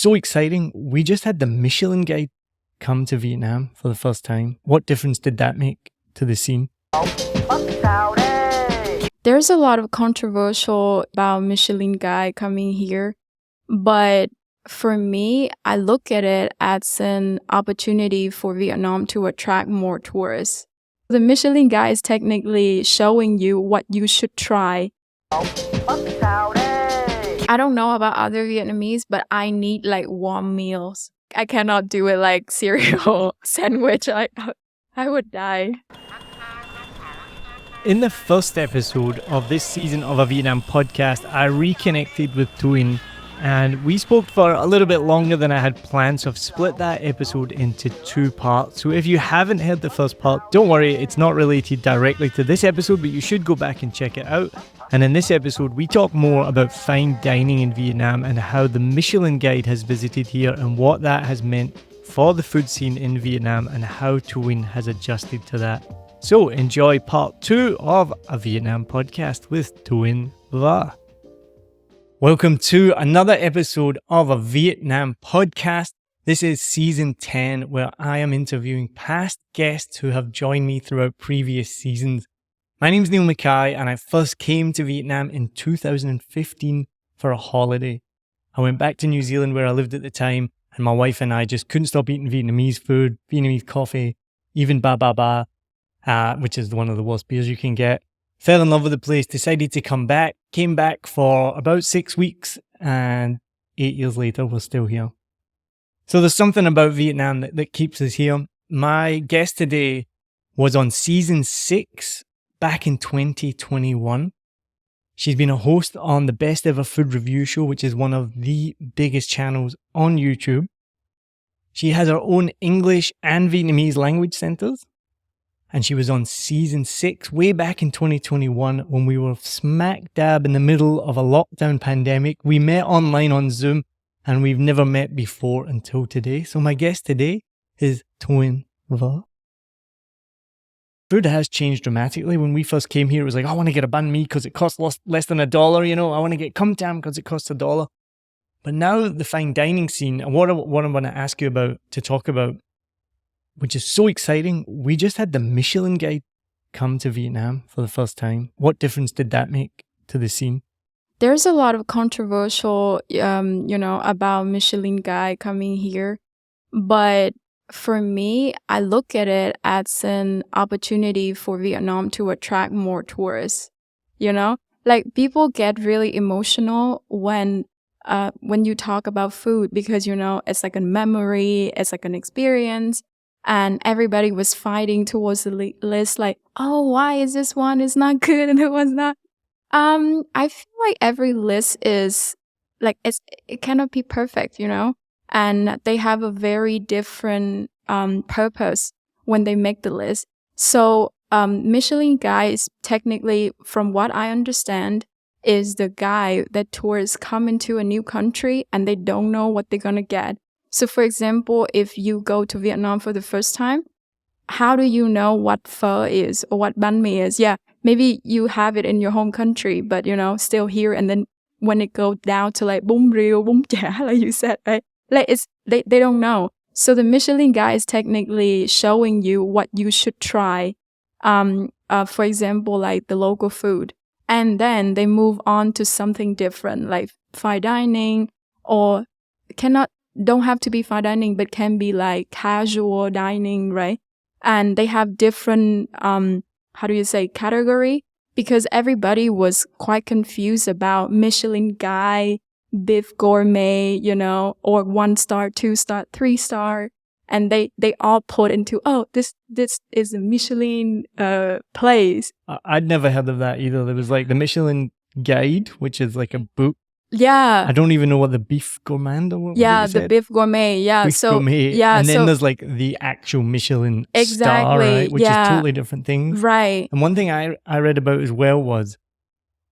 so exciting. We just had the Michelin guide come to Vietnam for the first time. What difference did that make to the scene? There's a lot of controversial about Michelin guide coming here, but for me, I look at it as an opportunity for Vietnam to attract more tourists. The Michelin guide is technically showing you what you should try. I don't know about other Vietnamese, but I need like warm meals. I cannot do it like cereal sandwich. I would die. In the first episode of this season of a Vietnam podcast, I reconnected with Thuyen, and we spoke for a little bit longer than I had planned, so I've split that episode into two parts. So if you haven't heard the first part, don't worry, it's not related directly to this episode, but you should go back and check it out. And in this episode, we talk more about fine dining in Vietnam and how the Michelin guide has visited here and what that has meant for the food scene in Vietnam and how Thuyen has adjusted to that. So enjoy part 2 of a Vietnam podcast with Thuyen Vo. Welcome to another episode of a Vietnam podcast. This is season 10, where I am interviewing past guests who have joined me throughout previous seasons. My name's Niall Mackay, and I first came to Vietnam in 2015 for a holiday. I went back to New Zealand where I lived at the time, and my wife and I just couldn't stop eating Vietnamese food, Vietnamese coffee, even ba ba ba. Which is one of the worst beers you can get. Fell in love with the place, decided to come back, came back for about 6 weeks, and 8 years later, we're still here. So there's something about Vietnam that keeps us here. My guest today was on season 6 back in 2021. She's been a host on the Best Ever Food Review Show, which is one of the biggest channels on YouTube. She has her own English and Vietnamese language centers. And she was on season 6 way back in 2021 when we were smack dab in the middle of a lockdown pandemic. We met online on Zoom and we've never met before until today. So my guest today is Thuyen Vo. Food has changed dramatically. When we first came here, it was like, I want to get a banh mi because it costs less than $1, you know. I want to get cum tam because it costs $1. But now the fine dining scene, and what I want to ask you about, to talk about, which is so exciting. We just had the Michelin guide come to Vietnam for the first time. What difference did that make to the scene? There's a lot of controversial, about Michelin guide coming here. But for me, I look at it as an opportunity for Vietnam to attract more tourists. You know, like people get really emotional when you talk about food because, you know, it's like a memory, it's like an experience. And everybody was fighting towards the list like, oh, why is this one is not good and it was not? I feel like every list is like, it cannot be perfect, you know? And they have a very different purpose when they make the list. So Michelin guide is technically, from what I understand, is the guide that tourists come into a new country and they don't know what they're going to get. So for example, if you go to Vietnam for the first time, how do you know what pho is or what banh mi is? Yeah, maybe you have it in your home country, but you know, still here. And then when it goes down to like bún riêu, bún chả, like you said, right? Like they don't know. So the Michelin guide is technically showing you what you should try. For example, like the local food. And then they move on to something different, like fine dining or don't have to be fine dining, but can be like casual dining, right? And they have different, category, because everybody was quite confused about Michelin guide, beef gourmet, you know, or 1 star, 2 star, 3 star. And they all put into, oh, this is a Michelin place. I'd never heard of that either. There was like the Michelin guide, which is like a book. Yeah. I don't even know what the beef gourmand or what yeah, the beef gourmet. Yeah. Beef gourmet. Yeah. And then there's like the actual Michelin star, right? Which is totally different things. Right. And one thing I read about as well was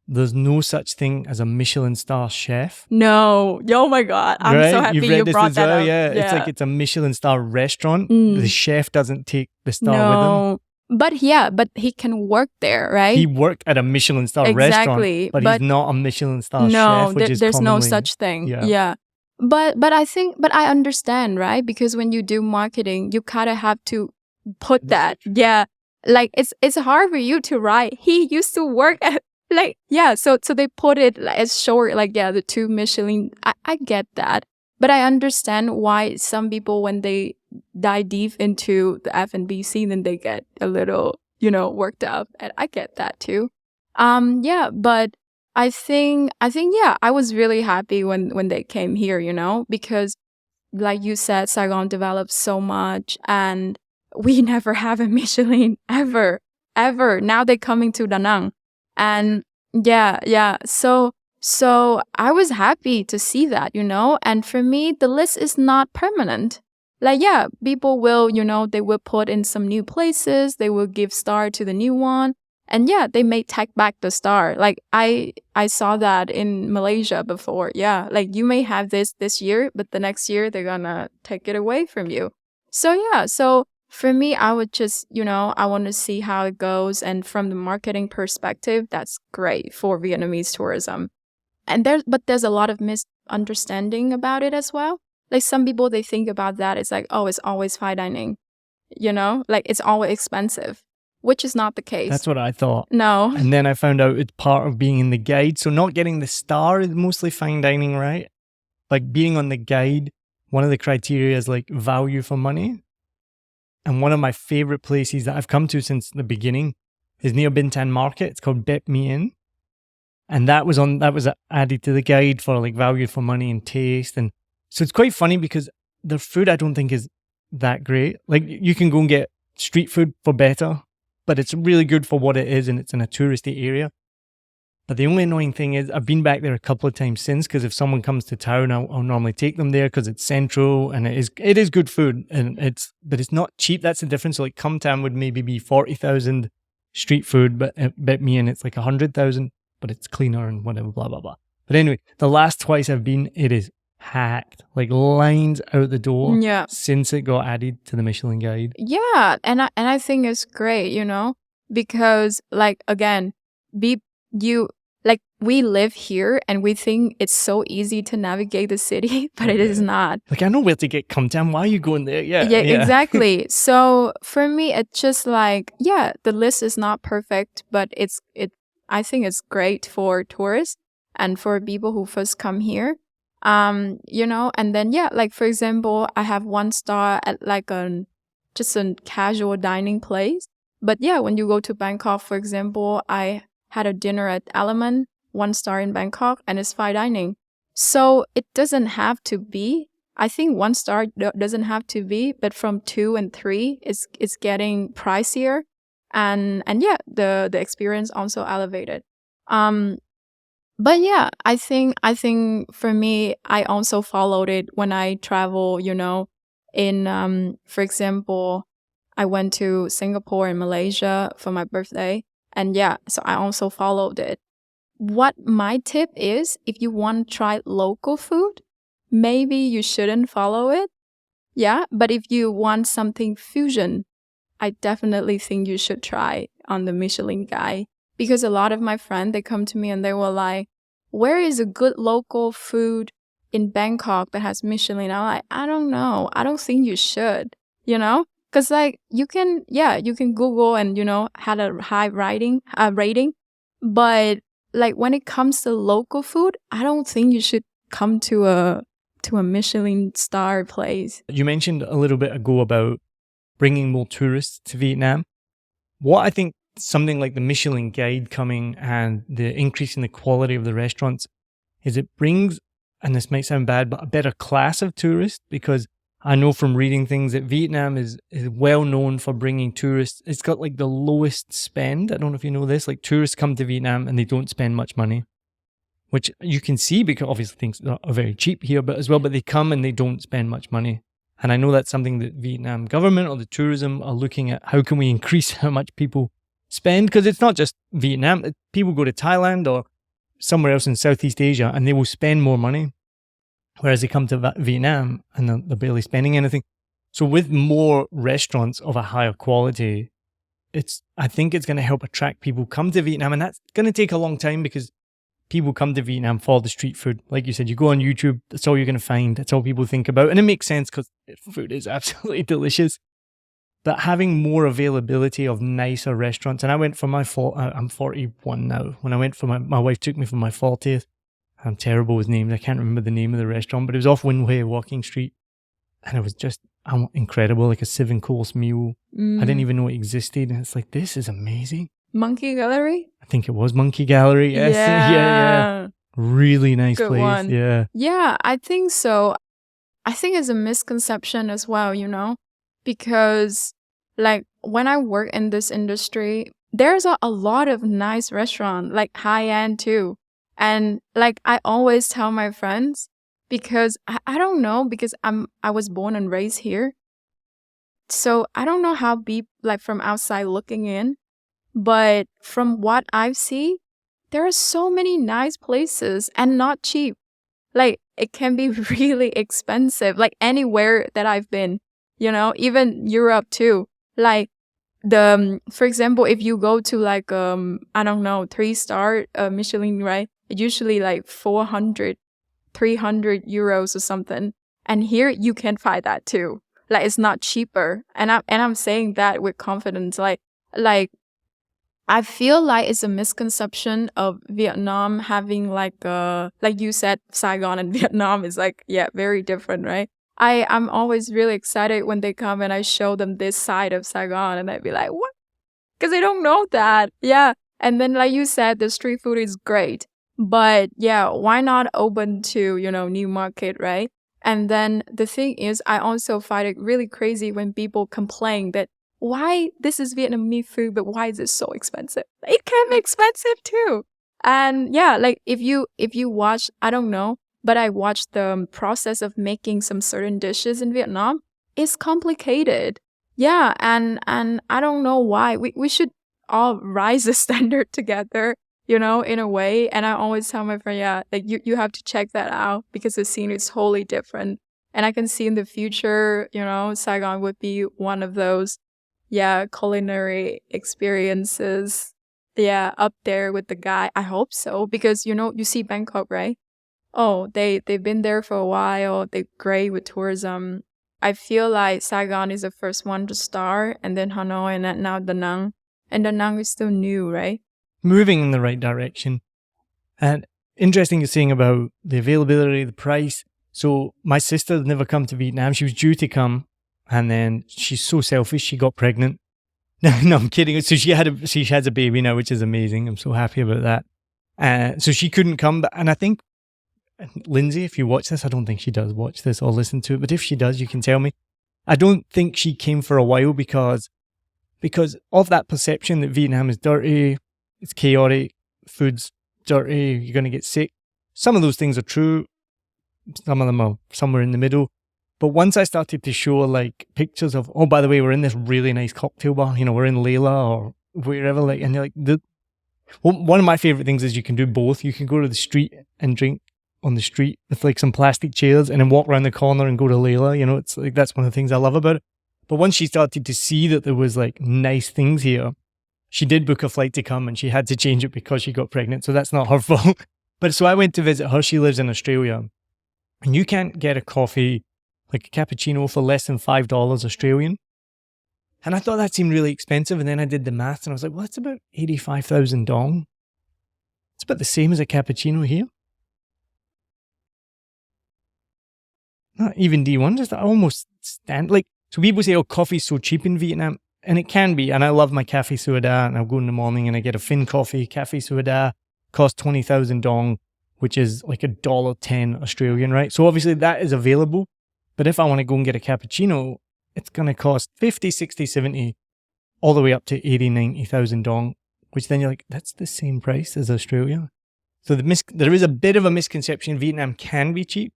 there's no such thing as a Michelin star chef. No. Oh my God. I'm so happy you brought that up. Yeah. It's like it's a Michelin star restaurant. The chef doesn't take the star with him. But he can work there, right? He worked at a Michelin star restaurant, but he's not a Michelin star chef, which is there's commonly, no such thing. Yeah. But I understand, right? Because when you do marketing, you kind of have to put that. Yeah. Like it's hard for you to write. He used to work at like yeah, so they put it as short, like yeah, the 2 Michelin. I get that. But I understand why some people when they dive deep into the F&B scene then they get a little, worked up. And I get that too. Yeah, but I think yeah, I was really happy when they came here, because like you said, Saigon developed so much and we never have a Michelin ever, ever. Now they're coming to Da Nang. And yeah. So I was happy to see that, and for me, the list is not permanent. Like, yeah, people will, they will put in some new places. They will give star to the new one. And yeah, they may take back the star. Like I saw that in Malaysia before. Yeah, like you may have this year, but the next year they're gonna take it away from you. So yeah, so for me, I would just, I want to see how it goes. And from the marketing perspective, that's great for Vietnamese tourism. And there's a lot of misunderstanding about it as well. Like some people, they think about that. It's like, oh, it's always fine dining, like it's always expensive, which is not the case. That's what I thought. No. And then I found out it's part of being in the guide. So not getting the star is mostly fine dining, right? Like being on the guide, one of the criteria is like value for money. And one of my favorite places that I've come to since the beginning is near Bintan Market. It's called Bep Mien. And that was added to the guide for like value for money and taste. And so it's quite funny because their food I don't think is that great. Like you can go and get street food for better, but it's really good for what it is and it's in a touristy area. But the only annoying thing is I've been back there a couple of times since because if someone comes to town, I'll normally take them there because it's central and it is good food but it's not cheap. That's the difference. So like Come Tam would maybe be 40,000 street food, but Bet Me and it's like 100,000, but it's cleaner and whatever, blah, blah, blah. But anyway, the last twice I've been, it is packed, like lines out the door since it got added to the Michelin guide. Yeah, and I think it's great, because like again, we live here and we think it's so easy to navigate the city, but it is not. Like I know where to get Come Tam. Why are you going there? Yeah, exactly. So for me, it's just like the list is not perfect, but I think it's great for tourists and for people who first come here. And then like for example, I have 1 star at like just a casual dining place. But when you go to Bangkok, for example, I had a dinner at Element, 1 star in Bangkok, and it's fine dining. So it doesn't have to be. I think 1 star doesn't have to be, but from 2 and 3, it's getting pricier, and the experience also elevated. But I think for me, I also followed it when I travel. In for example, I went to Singapore and Malaysia for my birthday. And so I also followed it. What my tip is, if you want to try local food, maybe you shouldn't follow it. Yeah, but if you want something fusion, I definitely think you should try on the Michelin guide. Because a lot of my friends, they come to me and they were like, where is a good local food in Bangkok that has Michelin? I'm like, I don't know. I don't think you should, Because like you can Google and had a high rating, but like when it comes to local food, I don't think you should come to a Michelin star place. You mentioned a little bit ago about bringing more tourists to Vietnam. What I think something like the Michelin guide coming and the increase in the quality of the restaurants is it brings, and this might sound bad, but a better class of tourists, because I know from reading things that Vietnam is well known for bringing tourists. It's got like the lowest spend. I don't know if you know this. Like tourists come to Vietnam and they don't spend much money, which you can see because obviously things are very cheap here, but they come and they don't spend much money. And I know that's something that Vietnam government or the tourism are looking at. How can we increase how much people spend? Because it's not just Vietnam. People go to Thailand or somewhere else in Southeast Asia and they will spend more money. Whereas they come to Vietnam and they're barely spending anything. So with more restaurants of a higher quality, I think it's going to help attract people come to Vietnam. And that's going to take a long time because people come to Vietnam for the street food. Like you said, you go on YouTube, that's all you're going to find. That's all people think about. And it makes sense because food is absolutely delicious. But having more availability of nicer restaurants. And I went for I'm 41 now. When I went for my wife took me for my 40th. I'm terrible with names. I can't remember the name of the restaurant, but it was off Winway, Walking Street. And it was just incredible, like a 7-course meal. I didn't even know it existed. And it's like, this is amazing. Monkey Gallery? I think it was Monkey Gallery. Yes. Yeah. Really nice Good place. one. Yeah. Yeah, I think so. I think it's a misconception as well, because like when I work in this industry, there's a lot of nice restaurants, like high end too. And like I always tell my friends, because I don't know, because I was born and raised here. So I don't know how like from outside looking in, but from what I've seen, there are so many nice places and not cheap. Like it can be really expensive, like anywhere that I've been, even Europe too. Like for example, if you go to like, I don't know, 3-star Michelin, right? It's usually like 400, 300 euros or something. And here you can find that too. Like it's not cheaper. And I'm saying that with confidence. Like I feel like it's a misconception of Vietnam having like you said, Saigon and Vietnam is like, very different, right? I'm always really excited when they come and I show them this side of Saigon and I'd be like, what? Because they don't know that. Yeah. And then like you said, the street food is great. But yeah, why not open to, new market, right? And then the thing is, I also find it really crazy when people complain that why this is Vietnamese food, but why is it so expensive? It can be expensive too. And yeah, like if you watch, I don't know, but I watched the process of making some certain dishes in Vietnam. It's complicated. Yeah, and I don't know why. We should all rise the standard together, in a way. And I always tell my friend, like you have to check that out because the scene is wholly different. And I can see in the future, Saigon would be one of those, culinary experiences, up there with the guy. I hope so because, you see Bangkok, right? Oh, they've been there for a while. They're great with tourism. I feel like Saigon is the first one to start, and then Hanoi, and then now Da Nang. And Da Nang is still new, right? Moving in the right direction. And interesting you're saying about the availability, the price. So my sister had never come to Vietnam. She was due to come, and then she's so selfish. She got pregnant. No, I'm kidding. So she has a baby now, which is amazing. I'm so happy about that. So she couldn't come, and I think Lindsay, if you watch this, I don't think she does watch this or listen to it, but if she does, you can tell me. I don't think she came for a while because of that perception that Vietnam is dirty, it's chaotic, food's dirty, you're going to get sick. Some of those things are true. Some of them are somewhere in the middle. But once I started to show like pictures of, oh, by the way, we're in this really nice cocktail bar, we're in Layla or wherever, like, and you're like, one of my favorite things is you can do both. You can go to the street and drink on the street with like some plastic chairs and then walk around the corner and go to Layla. It's like, that's one of the things I love about it. But once she started to see that there was like nice things here, she did book a flight to come and she had to change it because she got pregnant. So that's not her fault. But so I went to visit her. She lives in Australia and you can't get a coffee, like a cappuccino, for less than $5 Australian. And I thought that seemed really expensive. And then I did the math and I was like, well, it's about 85,000 dong. It's about the same as a cappuccino here. Not even D1, just almost stand. Like, so people say, oh, coffee's so cheap in Vietnam. And it can be. And I love my cafe soda. And I'll go in the morning and I get a Fin coffee. Cafe soda costs 20,000 dong, which is like $1.10 Australian, right? So obviously that is available. But if I want to go and get a cappuccino, it's going to cost 50, 60, 70, all the way up to 80, 90,000 dong, which then you're like, that's the same price as Australia. So there is a bit of a misconception. Vietnam can be cheap,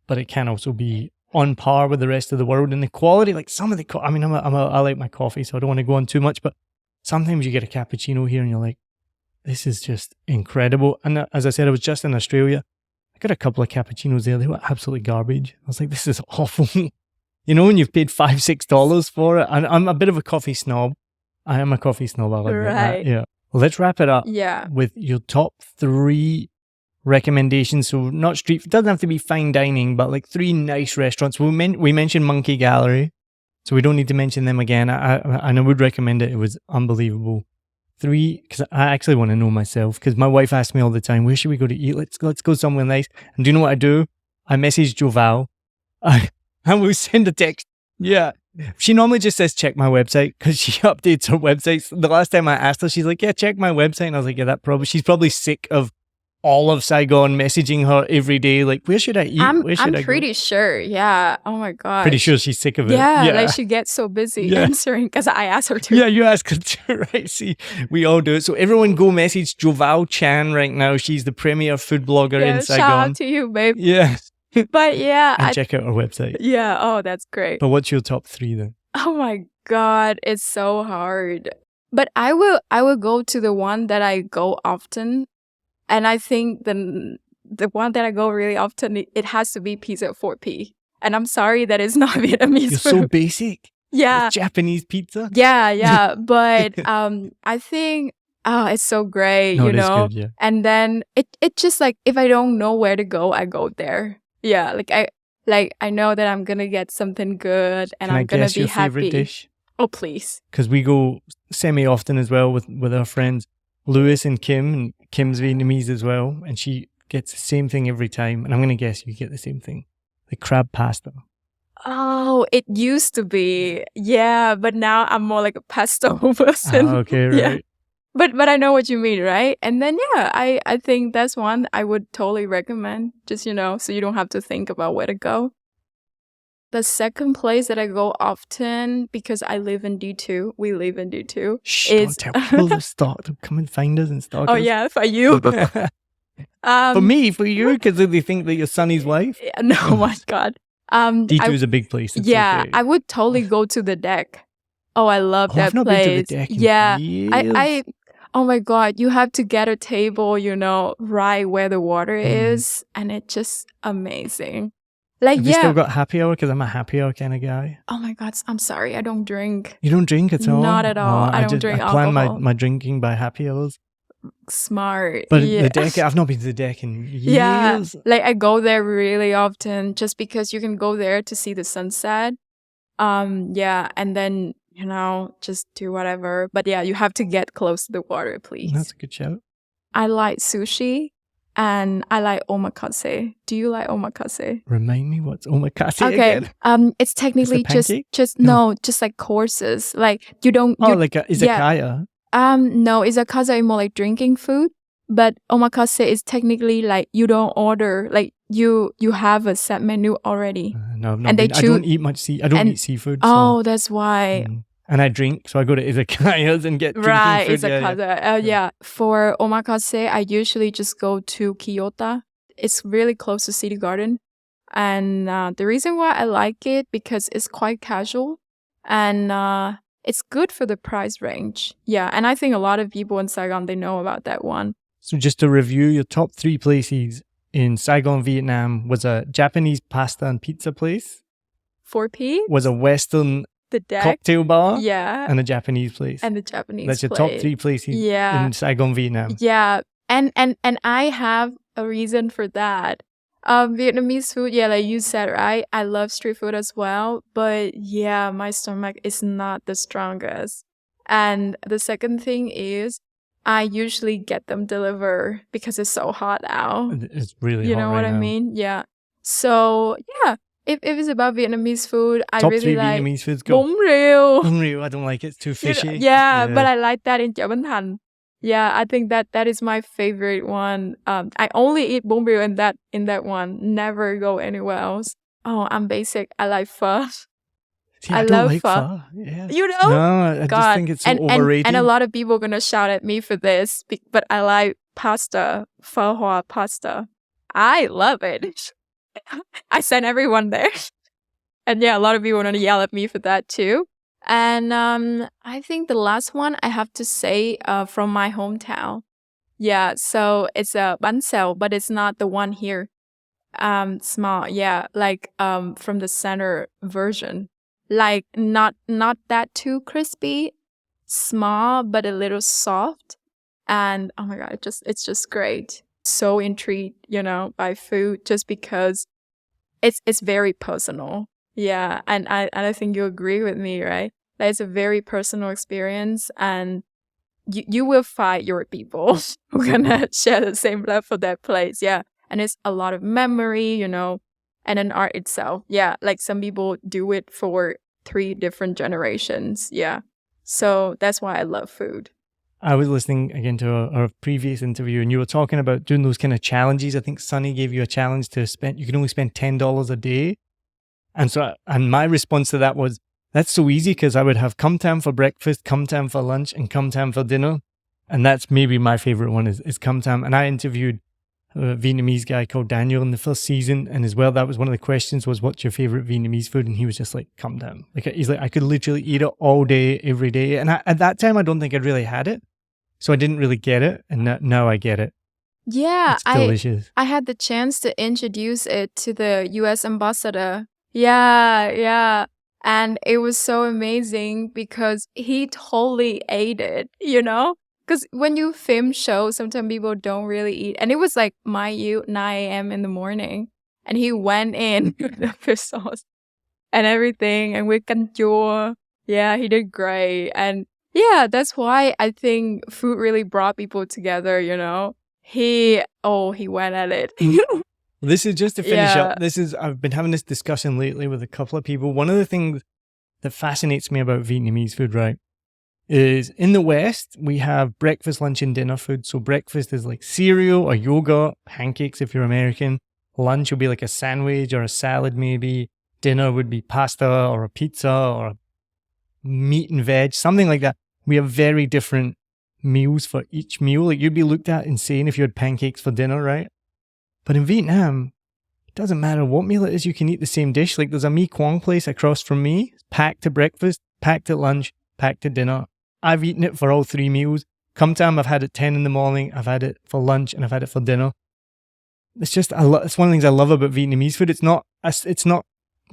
but it can also be on par with the rest of the world. And the quality, like some of the, I like my coffee, so I don't want to go on too much, but sometimes you get a cappuccino here and you're like, this is just incredible. And as I said, I was just in Australia. I got a couple of cappuccinos there. They were absolutely garbage. I was like, this is awful. And you've paid $5, $6 for it. And I'm a bit of a coffee snob. I am a coffee snob, I'll admit that. Yeah. Well, let's wrap it up with your top 3 recommendations. So not street, it doesn't have to be fine dining, but like 3 nice restaurants. We mentioned Monkey Gallery, so we don't need to mention them again. I would recommend it. It was unbelievable. 3, because I actually want to know myself, because my wife asks me all the time, where should we go to eat? Let's go somewhere nice. And do you know what I do? I message Joval. I will send a text. Yeah. She normally just says, check my website, because she updates her website. The last time I asked her, she's like, yeah, check my website. And I was like, yeah, she's probably sick of all of Saigon messaging her every day. Like, where should I eat? Where should I go? I'm pretty sure. Yeah. Oh my gosh. Pretty sure she's sick of it. Yeah. Like she gets so busy answering because I asked her to. Yeah, you ask her to, right? See, we all do it. So everyone go message Joval Chan right now. She's the premier food blogger in Saigon. Shout out to you, babe. Yeah. But yeah. And check out our website. Yeah. Oh, that's great. But what's your top 3 then? Oh my God. It's so hard. But I will go to the one that I go often. And I think the one that I go really often, it has to be pizza at 4P. And I'm sorry that it's not Vietnamese You're food. so basic. Yeah. It's Japanese pizza. Yeah. But I think it's so great, No, you it is know. good, yeah. And then it just like if I don't know where to go, I go there. Yeah, I know that I'm gonna get something good and I'm gonna be your happy. favorite dish? Oh please. Because we go semi-often as well with our friends Lewis and Kim, and Kim's Vietnamese as well, and she gets the same thing every time. And I'm going to guess you get the same thing. The crab pasta. Oh, it used to be. Yeah, but now I'm more like a pesto person. Okay, right. Yeah. But I know what you mean, right? And then I think that's one I would totally recommend. Just, so you don't have to think about where to go. The second place that I go often, because I live in D2, we live in D2. Shh, don't tell people to stalk, to come and find us and stalk us. Oh yeah, for you. For me, for you, because they think that you're Sonny's wife. No, oh my God. D2 is a big place. It's okay. I would totally go to the deck. Oh, I love that I've not place. been to the deck in I oh my God, you have to get a table, right where the water is, and it's just amazing. Like, Have you still got happy hour? Because I'm a happy hour kind of guy. Oh my God, I'm sorry, I don't drink. You don't drink at all? Not at all. I don't drink alcohol. I plan my drinking by happy hours. Smart. But the deck, I've not been to the deck in years. Yeah, like I go there really often just because you can go there to see the sunset. Yeah, and then, just do whatever. But yeah, you have to get close to the water, please. That's a good shout. I like sushi. And I like omakase. Do you like omakase? Remind me what's omakase again? It's technically just like courses. Like you don't. Like a izakaya. No, izakaya is more like drinking food. But omakase is technically like you don't order. Like you have a set menu already. No, I've not been. I don't eat much I don't eat seafood. Oh, that's why. And I drink, so I go to izakayas and get drinking food. Izakaya. Yeah. For omakase, I usually just go to Kyoto. It's really close to City Garden. And the reason why I like it, because it's quite casual. And it's good for the price range. Yeah. And I think a lot of people in Saigon, they know about that one. So just to review, your top 3 places in Saigon, Vietnam was a Japanese pasta and pizza place. 4P? Was a Western the deck, cocktail bar, and a Japanese place, That's your top 3 places in Saigon, Vietnam. Yeah, and I have a reason for that. Vietnamese food, like you said, right? I love street food as well, but yeah, my stomach is not the strongest. And the second thing is, I usually get them delivered because it's so hot out. It's really hot. You know what I mean? Yeah. So yeah. If it's about Vietnamese food, I top really 3 like Vietnamese foods. Go. Bún riêu. Bún riêu, I don't like it. It's too fishy. Yeah, but I like that in Chợ Bến Thành. Yeah, I think that is my favorite one. I only eat bún riêu in that one. Never go anywhere else. Oh, I'm basic. I like pho. See, I don't like pho. Yeah. You know? No, I just think it's so overrated. And a lot of people are gonna shout at me for this, but I like pasta, pho hoa pasta. I love it. I send everyone there. And yeah, a lot of people want to yell at me for that too. And I think the last one I have to say from my hometown. Yeah, so it's a bánh xèo, but it's not the one here. Small, yeah, like from the center version. Like not that too crispy, small, but a little soft. And oh my God, it's just great. so intrigued, by food just because it's very personal. Yeah, and I think you agree with me, right? That it's a very personal experience, and you will find your people who gonna share the same love for that place. Yeah, and it's a lot of memory, and an art itself. Yeah, like some people do it for 3 different generations. Yeah, so that's why I love food. I was listening again to our previous interview, and you were talking about doing those kind of challenges. I think Sunny gave you a challenge to spend. You can only spend $10 a day, and my response to that was, that's so easy because I would have come time for breakfast, come time for lunch, and come time for dinner, and that's maybe my favorite one is come time. And I interviewed a Vietnamese guy called Daniel in the first season, and as well, that was one of the questions was, what's your favorite Vietnamese food? And he was just like, come down. Like, he's like, I could literally eat it all day, every day. And at that time, I don't think I'd really had it. So I didn't really get it, and now I get it. Yeah, It's delicious. I had the chance to introduce it to the US ambassador. Yeah. And it was so amazing because he totally ate it, Because when you film shows, sometimes people don't really eat. And it was like 9 a.m. in the morning. And he went in with the fish sauce and everything, and with canh chua. Yeah, he did great. And yeah, that's why I think food really brought people together, He went at it. This is just to finish Yeah. up. I've been having this discussion lately with a couple of people. One of the things that fascinates me about Vietnamese food, right, is in the West, we have breakfast, lunch, and dinner food. So breakfast is like cereal or yogurt, pancakes if you're American. Lunch will be like a sandwich or a salad maybe. Dinner would be pasta or a pizza or meat and veg, something like that. We have very different meals for each meal. Like, you'd be looked at insane if you had pancakes for dinner, right? But in Vietnam, it doesn't matter what meal it is, you can eat the same dish. Like, there's a Mi Quang place across from me, packed to breakfast, packed at lunch, packed to dinner. I've eaten it for all 3 meals. Come time, I've had it 10 in the morning, I've had it for lunch, and I've had it for dinner. It's just, it's one of the things I love about Vietnamese food. It's not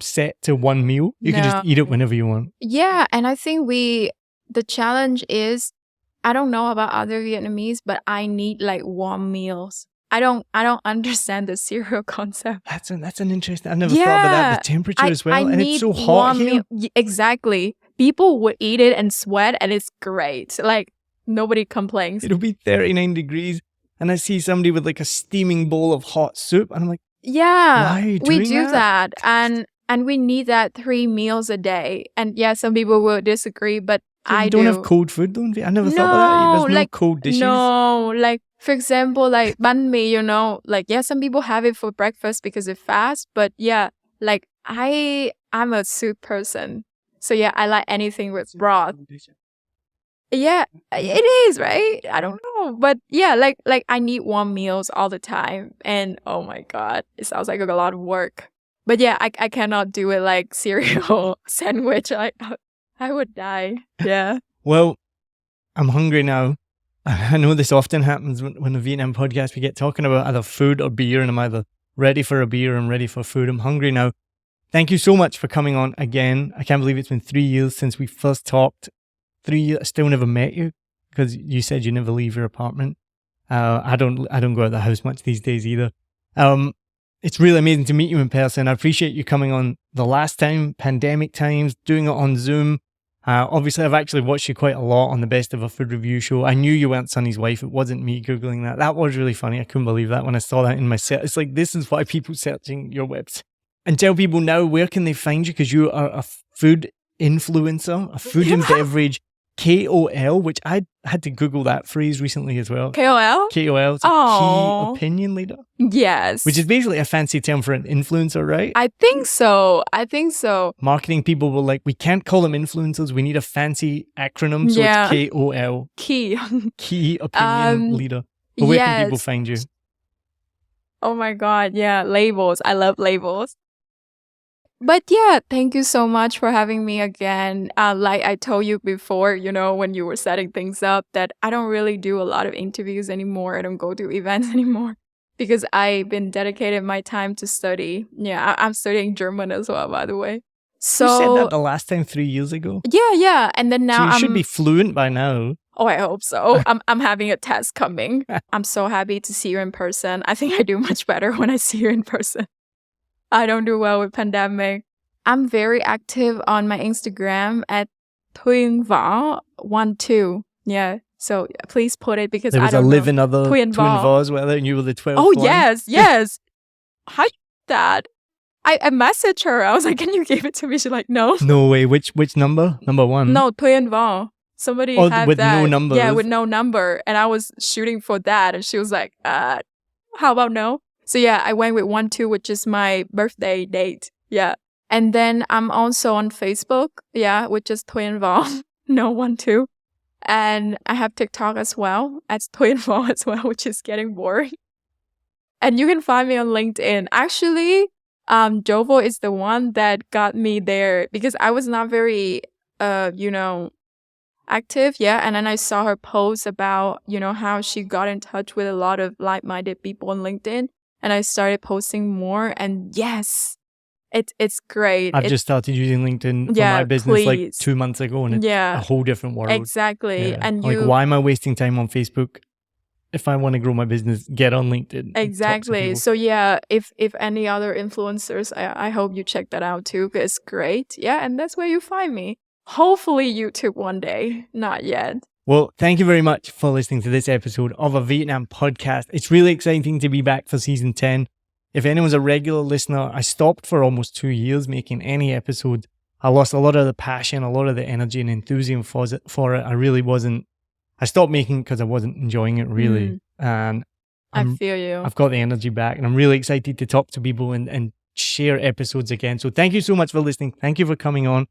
set to one meal. You can just eat it whenever you want. Yeah, and I think the challenge is, I don't know about other Vietnamese, but I need like warm meals. I don't understand the cereal concept. That's an interesting. I've never thought about that. The temperature as well, and it's so hot here. Exactly. People would eat it and sweat, and it's great. Like, nobody complains. It'll be 39 degrees, and I see somebody with like a steaming bowl of hot soup, and I'm like, yeah, why are you we doing do that, and we need that 3 meals a day. And yeah, some people will disagree, but I don't do. have cold food, don't we? I never thought about that. There's no cold dishes. No, like, for example, like banh mi, like, yeah, some people have it for breakfast because it's fast, but yeah, like I'm a soup person. So yeah, I like anything with broth. Yeah, it is, right? I don't know. But yeah, like I need warm meals all the time. And oh my God, it sounds like a lot of work. But yeah, I cannot do it like cereal sandwich. I would die. Yeah. Well, I'm hungry now. I know this often happens when a Vietnam podcast, we get talking about either food or beer, and I'm either ready for a beer or I'm ready for food. I'm hungry now. Thank you so much for coming on again. I can't believe it's been 3 years since we first talked. 3 years, I still never met you because you said you never leave your apartment. I don't go out of the house much these days either. It's really amazing to meet you in person. I appreciate you coming on the last time, pandemic times, doing it on Zoom. Obviously, I've actually watched you quite a lot on the Best of a Food Review show. I knew you weren't Sunny's wife. It wasn't me Googling that. That was really funny. I couldn't believe that when I saw that in my search. It's like, this is why people searching your website. And tell people now, where can they find you? Because you are a food influencer, a food and beverage KOL, which I had to Google that phrase recently as well. KOL? KOL, it's a key opinion leader. Yes. Which is basically a fancy term for an influencer, right? I think so. Marketing people were like, we can't call them influencers. We need a fancy acronym. So it's KOL. Key opinion leader. But where can people find you? Oh my God. Yeah. Labels. I love labels. But yeah, thank you so much for having me again. Like I told you before, when you were setting things up, that I don't really do a lot of interviews anymore. I don't go to events anymore because I've been dedicating my time to study. Yeah, I'm studying German as well, by the way. So you said that the last time 3 years ago? Yeah. And then now so you should be fluent by now. Oh, I hope so. I'm having a test coming. I'm so happy to see you in person. I think I do much better when I see you in person. I don't do well with pandemic. I'm very active on my Instagram at Thuyen Vo 12. Yeah. So please put it because There was I don't a know. living other Thuyen Thuyen Vo. Vo as well, and you were the 12th Oh, one. yes. How you do that? I messaged her. I was like, can you give it to me? She's like, no. No way. Which number? Number one? No, Thuyen Vo. Somebody had with that. no numbers. Yeah, with no number. And I was shooting for that. And she was like, how about no? So yeah, I went with 12, which is my birthday date. Yeah. And then I'm also on Facebook. Yeah, which is Thuyen Vo. No, 12. And I have TikTok as well. As Thuyen Vo as well, which is getting boring. And you can find me on LinkedIn. Actually, Jovo is the one that got me there because I was not very, active. Yeah. And then I saw her post about, how she got in touch with a lot of like-minded people on LinkedIn. And I started posting more. And yes, it's great. I've just started using LinkedIn for my business like 2 months ago, and it's a whole different world. Exactly. Yeah. And like, why am I wasting time on Facebook? If I want to grow my business, get on LinkedIn. Exactly. So yeah, if any other influencers, I hope you check that out too, because it's great. Yeah, and that's where you find me. Hopefully YouTube one day. Not yet. Well, thank you very much for listening to this episode of a Vietnam podcast. It's really exciting to be back for season 10. If anyone's a regular listener, I stopped for almost 2 years making any episode. I lost a lot of the passion, a lot of the energy and enthusiasm for it. I stopped making because I wasn't enjoying it really. And I feel you. I've got the energy back and I'm really excited to talk to people and share episodes again. So thank you so much for listening. Thank you for coming on.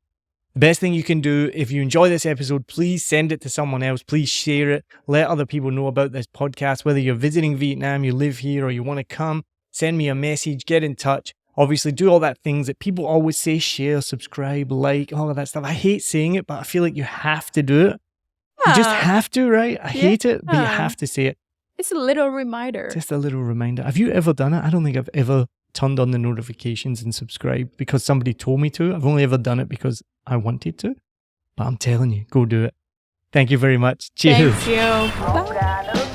The best thing you can do, if you enjoy this episode, please send it to someone else. Please share it. Let other people know about this podcast. Whether you're visiting Vietnam, you live here, or you want to come, send me a message, get in touch. Obviously, do all that things that people always say, share, subscribe, like, all of that stuff. I hate saying it, but I feel like you have to do it. You just have to, right? I hate it, but you have to say it. It's a little reminder. Just a little reminder. Have you ever done it? I don't think I've ever turned on the notifications and subscribed because somebody told me to. I've only ever done it because I wanted to. But I'm telling you, go do it. Thank you very much. Cheers. Thank you. Bye.